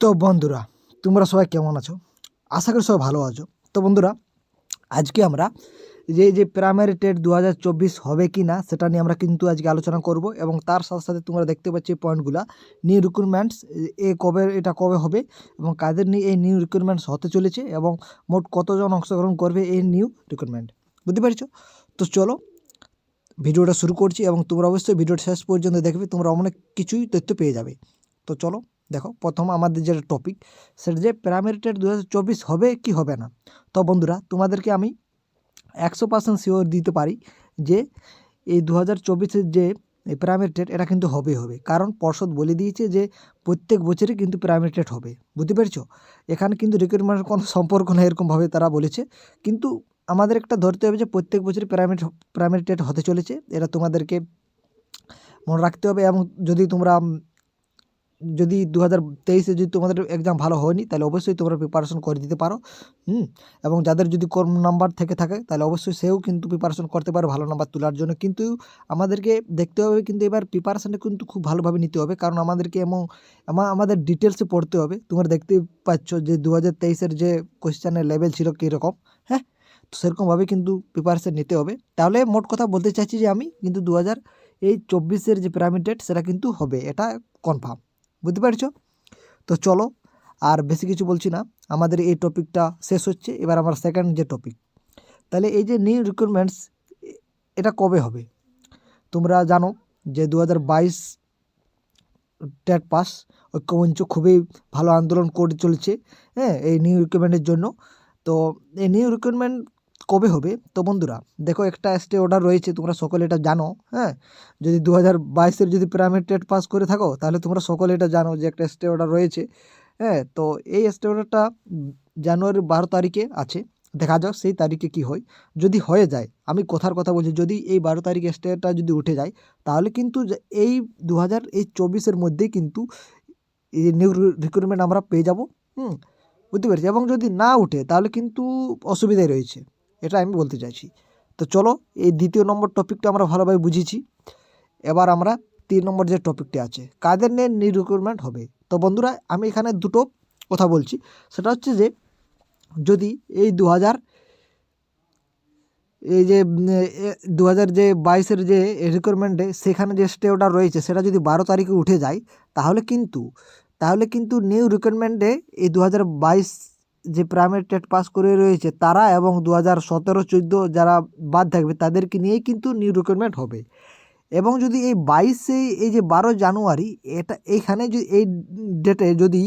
তো বন্ধুরা, তোমরা সবাই কেমন আছো? আশা করি সবাই ভালো আছো। তো বন্ধুরা, আজকে আমরা যে প্রাইমারি টেট 2024 হবে কি না সেটা নিয়ে আমরা কিন্তু আজকে আলোচনা করব, এবং তার সাথে সাথে তোমরা দেখতে পাচ্ছ এই পয়েন্টগুলা, নিউ রিক্রুটমেন্টস এটা কবে হবে এবং কাদের নিয়ে এই নিউ রিক্রুটমেন্টস হতে চলেছে, এবং মোট কতজন অংশগ্রহণ করবে এই নিউ রিক্রুটমেন্ট। বুঝতে পারছো? তো চলো ভিডিওটা শুরু করছি, এবং তোমরা অবশ্যই ভিডিওটা শেষ পর্যন্ত দেখবে, তোমরা অনেক কিছুই তথ্য পেয়ে যাবে। তো চলো দেখো, প্রথম আমাদের যেটা টপিক, সেটা যে প্রাইমারি টেট 2024 হবে কি হবে না। তো বন্ধুরা, তোমাদেরকে আমি 100% শিওর দিতে পারি যে এই 2024-এর যে প্রাইমারি টেট এটা কিন্তু হবে, কারণ পর্ষদ বলে দিয়েছে যে প্রত্যেক বছরই কিন্তু প্রাইমারি টেট হবে। বুঝতে পেরেছো? এখানে কিন্তু রিক্রুটমেন্টের কোনো সম্পর্ক নেই, এরকমভাবে তারা বলেছে। কিন্তু আমাদের একটা ধরতে হবে যে প্রত্যেক বছরই প্রাইমারি টেট হতে চলেছে, এটা তোমাদেরকে মনে রাখতে হবে। এবং যদি 2023-এ যদি তোমাদের এক্সাম ভালো হয়নি, তাহলে অবশ্যই তোমরা প্রিপারেশন করে দিতে পারো। এবং যাদের যদি কম নাম্বার থেকে থাকে, তাহলে অবশ্যই সেও কিন্তু প্রিপারেশন করতে পারে ভালো নাম্বার তোলার জন্য। কিন্তু আমাদেরকে দেখতে হবে, কিন্তু এবার প্রিপারেশনটা কিন্তু খুব ভালোভাবে নিতে হবে, কারণ আমাদেরকে আমাদের ডিটেলসে পড়তে হবে। তোমরা দেখতে পাচ্ছ যে 2023-এর যে কোয়েশ্চেনের লেভেল ছিল কীরকম, হ্যাঁ, তো সেরকমভাবে কিন্তু প্রিপারেশন নিতে হবে। তাহলে মোট কথা বলতে চাইছি যে আমি কিন্তু 2024-এর যে প্রাইমারি টেট সেটা কিন্তু হবে, এটা কনফার্ম। বুঝতে পারছো? তো চলো, আর বেশি কিছু বলছি না, আমাদের এই টপিকটা শেষ হচ্ছে। এবার আমার সেকেন্ড যে টপিক, তাহলে এই যে নিউ রিক্রুটমেন্টস এটা কবে হবে? তোমরা জানো যে 2022 টেট পাস ঐক্যমঞ্চ খুবই ভালো আন্দোলন করে চলছে, হ্যাঁ, এই নিউ রিক্রুটমেন্টের জন্য। তো এই নিউ রিক্রুটমেন্ট কবে হবে? তো বন্ধুরা দেখো, একটা স্টে অর্ডার রয়েছে, তোমরা সকলে এটা জানো, হ্যাঁ। যদি 2022-এর যদি প্রাইমারি টেট পাস করে থাকো, তাহলে তোমরা সকলে এটা জানো যে একটা স্টে অর্ডার রয়েছে, হ্যাঁ। তো এই স্টে অর্ডারটা জানুয়ারির 12 তারিখে আছে। দেখা যাক সেই তারিখে কি হয়। যদি হয়ে যায়, আমি কথার কথা বলছি, যদি এই 12 তারিখে স্টেটা যদি উঠে যায়, তাহলে কিন্তু এই 2024-এর মধ্যেই কিন্তু এই নিউ রিক্রুটমেন্ট আমরা পেয়ে যাব। বুঝতে পেরেছি? এবং যদি না উঠে, তাহলে কিন্তু অসুবিধায় রয়েছে, এটা আমি বলতে চাইছি। তো চলো, এই দ্বিতীয় নম্বর টপিকটা আমরা ভালোভাবে বুঝেছি। এবার আমরা 3 নম্বর যে টপিকটি আছে, কাদের নিয়ে নিউ রিক্রুটমেন্ট হবে। তো বন্ধুরা, আমি এখানে দুটো কথা বলছি। সেটা হচ্ছে যে যদি এই 2022-এর যে রিক্রুটমেন্টে সেখানে যে স্টে অর্ডার রয়েছে, সেটা যদি 12 তারিখে উঠে যায়, তাহলে কিন্তু নিউ রিক্রুটমেন্টে এই 2022 যে প্রাইমারি টেট পাস করে রয়েছে তারা, এবং 2017-14 যারা বাদ থাকবে তাদেরকে নিয়েই কিন্তু নিউ রিক্রুটমেন্ট হবে। এবং যদি এই 22-এ এই যে 12 জানুয়ারি, এইখানে যদি এই ডেটে যদি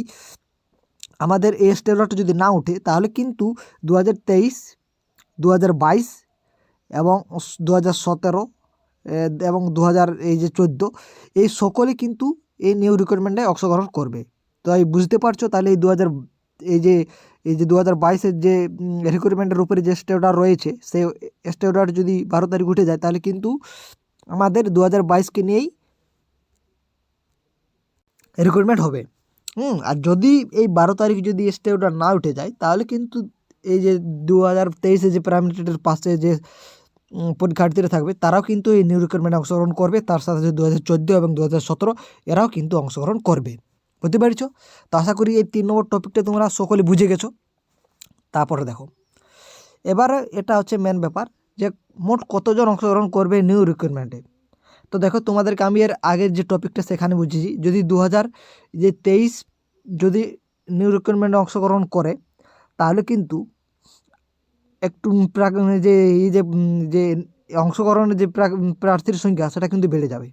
আমাদের এই স্টে অর্ডারটা যদি না উঠে, তাহলে কিন্তু 2023, 2022 এবং 2017 এবং 2014 এই সকলে কিন্তু এই নিউ রিক্রুটমেন্টে অংশগ্রহণ করবে। তো এই বুঝতে পারছো? তাহলে এই যে 2022-এর যে রিক্রুটমেন্টের উপরে যে স্টে অর্ডার রয়েছে, সেই স্টে অর্ডার যদি 12 তারিখ উঠে যায়, তাহলে কিন্তু আমাদের 2022-কে নিয়েই রিক্রুটমেন্ট হবে। আর যদি এই 12 তারিখ যদি স্টে অর্ডার না উঠে যায়, তাহলে কিন্তু এই যে 2023-এ যে প্রাইমারি টেটের পাশে যে পরীক্ষার্থীরা থাকবে, তারাও কিন্তু এই নিউ রিক্রুটমেন্টে অংশগ্রহণ করবে। তার সাথে সাথে 2014 এবং 2017 এরাও কিন্তু অংশগ্রহণ করবে। বুঝতে পেরেছো? তো আশা করি এই 3 নম্বর টপিকটা তোমরা সকলে বুঝে গেছো। তারপরে দেখো, এবারে এটা হচ্ছে মেন ব্যাপার, যে মোট কতজন অংশগ্রহণ করবে নিউ রিক্রুটমেন্টে। তো দেখো, তোমাদেরকে আমি এর আগের যে টপিকটা সেখানে বুঝিয়েছি, যদি 2023 যদি নিউ রিক্রুটমেন্টে অংশগ্রহণ করে, তাহলে কিন্তু একটু যে অংশগ্রহণের যে প্রার্থীর সংখ্যা, সেটা কিন্তু বেড়ে যাবে।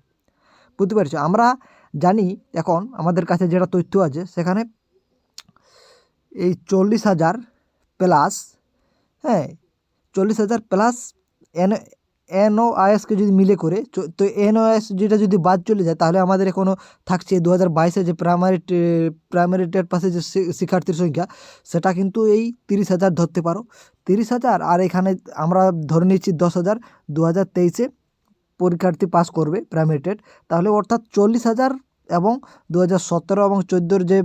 বুঝতে পারছো? আমরা জানি এখন আমাদের কাছে যেটা তথ্য আছে, সেখানে এই 40,000 প্লাস, হ্যাঁ, 40,000 প্লাস এনওআইএসকে যদি মিলে করে, তো এনওআইএস যেটা যদি বাদ চলে যায়, তাহলে আমাদের এখনও থাকছে 2022-এ যে প্রাইমারি টেট পাসে যে শিক্ষার্থীর সংখ্যা, সেটা কিন্তু এই 30,000 ধরতে পারো। 30,000, আর এখানে আমরা ধরে নিচ্ছি 10,000 2023-এ পরীক্ষার্থী পাস করবে প্রাইমারি টেট, তাহলে অর্থাৎ 40,000, এবং 2017 এবং 2014 যে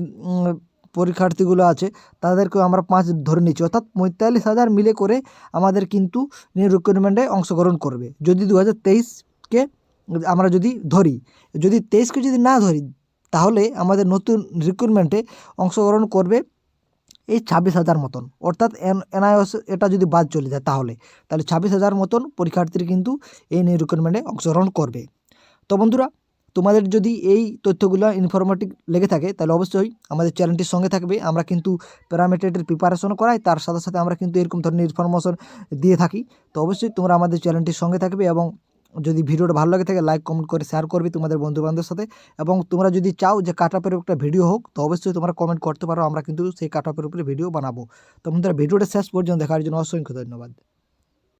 পরীক্ষার্থীগুলো আছে তাদেরকেও আমরা 5 ধরে নিচ্ছি, অর্থাৎ 45,000 মিলে করে আমাদের কিন্তু নিউ রিক্রুটমেন্টে অংশগ্রহণ করবে। যদি 2023-কে আমরা যদি ধরি, যদি 23-কে যদি না ধরি, তাহলে আমাদের নতুন রিক্রুটমেন্টে অংশগ্রহণ করবে এই 26,000 মতন, অর্থাৎ এনআইএস এটা যদি বাদ চলে যায় তাহলে 26,000 মতন পরীক্ষার্থী কিন্তু এই নিউ রিক্রুটমেন্টে অংশগ্রহণ করবে। তো বন্ধুরা, তোমাদের যদি এই তথ্যগুলো ইনফরমেটিভ লেগে থাকে তাহলে অবশ্যই আমাদের চ্যানেলটির সঙ্গে থাকবে। আমরা কিন্তু প্যারামেট্রিকের প্রিপারেশনও করাই, তার সাথে সাথে আমরা কিন্তু এরকম ধরনের ইনফরমেশন দিয়ে থাকি। তো অবশ্যই তোমরা আমাদের চ্যানেলটির সঙ্গে থাকবে এবং যদি ভিডিওটা ভালো লাগে থাকে লাইক কমেন্ট করে শেয়ার করবে তোমাদের বন্ধুবান্ধবের সাথে। এবং তোমরা যদি চাও যে কাট অফের একটা ভিডিও হোক তো অবশ্যই তোমরা কমেন্ট করতে পারো, আমরা কিন্তু সেই কাট অফের উপরে ভিডিও বানাবো। তো বন্ধুরা, ভিডিওটা শেষ পর্যন্ত দেখার জন্য অসংখ্য ধন্যবাদ।